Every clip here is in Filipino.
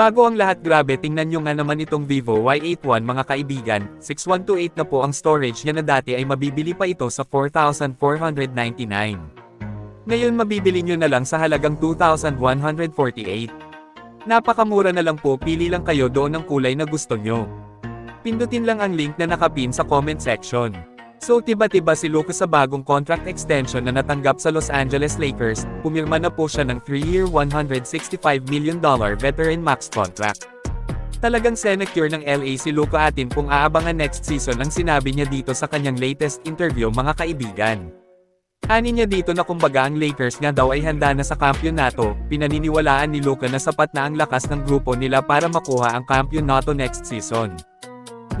Bago ang lahat, grabe, tingnan nyo nga naman itong Vivo Y81 mga kaibigan, 6128 na po ang storage niya na dati ay mabibili pa ito sa 4,499. Ngayon mabibili nyo na lang sa halagang 2,148. Napakamura na lang po, pili lang kayo doon ng kulay na gusto nyo. Pindutin lang ang link na nakapin sa comment section. So tiba-tiba si Lucas sa bagong contract extension na natanggap sa Los Angeles Lakers, pumirma na po siya ng 3-year $165 million veteran max contract. Talagang sinecure ng LA si Luka, atin pong aabangan next season ang sinabi niya dito sa kanyang latest interview mga kaibigan. Ani niya dito na kumbaga ang Lakers nga daw ay handa na sa kampyonato, pinaniniwalaan ni Luka na sapat na ang lakas ng grupo nila para makuha ang kampyonato next season.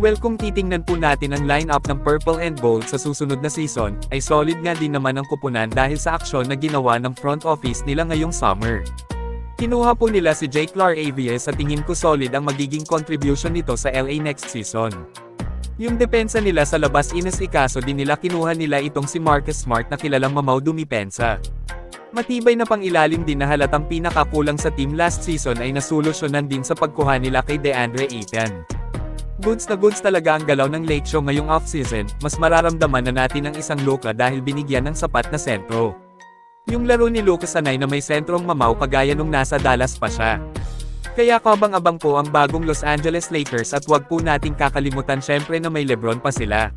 Well, kung titingnan po natin ang lineup ng Purple and Gold sa susunod na season, ay solid nga din naman ang kupunan dahil sa aksyon na ginawa ng front office nila ngayong summer. Kinuha po nila si Jake LaRavia, sa tingin ko solid ang magiging contribution nito sa LA next season. Yung depensa nila sa labas, inasikaso din nila, kinuha nila itong si Marcus Smart na kilalang mamaw dumipensa. Matibay na pangilalim din na halatang pinakakulang sa team last season ay nasolusyonan din sa pagkuha nila kay DeAndre Ayton. Goods na goods talaga ang galaw ng Lake Show ngayong off-season, mas mararamdaman na natin ang isang Luka dahil binigyan ng sapat na sentro. Yung laro ni Luka sanay na may sentrong mamaw kagaya nung nasa Dallas pa siya. Kaya kabang-abang po ang bagong Los Angeles Lakers, at wag po nating kakalimutan syempre na may LeBron pa sila.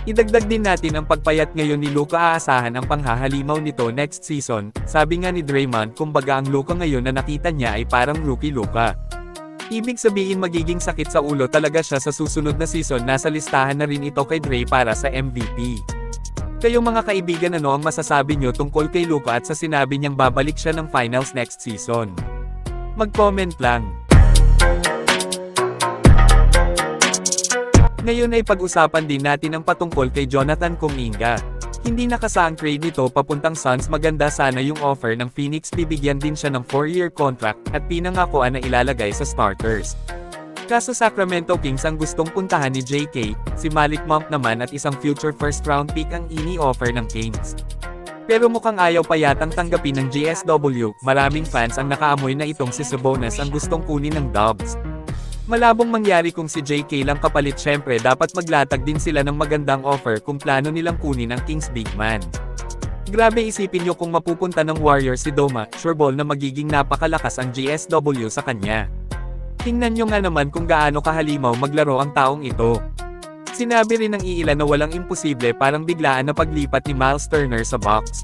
Idagdag din natin ang pagpayat ngayon ni Luka, aasahan ang panghahalimaw nito next season. Sabi nga ni Draymond, kumbaga ang Luka ngayon na nakita niya ay parang rookie Luka. Ibig sabihin magiging sakit sa ulo talaga siya sa susunod na season. Nasa listahan na rin ito kay Dre para sa MVP. Kayo mga kaibigan, ano ang masasabi nyo tungkol kay Luka at sa sinabi niyang babalik siya ng finals next season? Mag-comment lang. Ngayon ay pag-usapan din natin ang patungkol kay Jonathan Kuminga. Hindi nakasaang trade nito papuntang Suns. Maganda sana yung offer ng Phoenix, bibigyan din siya ng 4-year contract, at pinangakuan na ilalagay sa starters. Kaso Sacramento Kings ang gustong puntahan ni JK, si Malik Monk naman at isang future first round pick ang ini-offer ng Kings. Pero mukhang ayaw pa yatang tanggapin ng GSW, maraming fans ang nakaamoy na itong si Sabonis ang gustong kunin ng Dubs. Malabong mangyari kung si JK lang kapalit, syempre dapat maglatag din sila ng magandang offer kung plano nilang kunin ang Kings big man. Grabe, isipin nyo kung mapupunta ng Warriors si Doma, sure ball na magiging napakalakas ang GSW sa kanya. Tingnan nyo nga naman kung gaano kahalimaw maglaro ang taong ito. Sinabi rin ng iilan na walang imposible, parang biglaan na paglipat ni Miles Turner sa Bucks.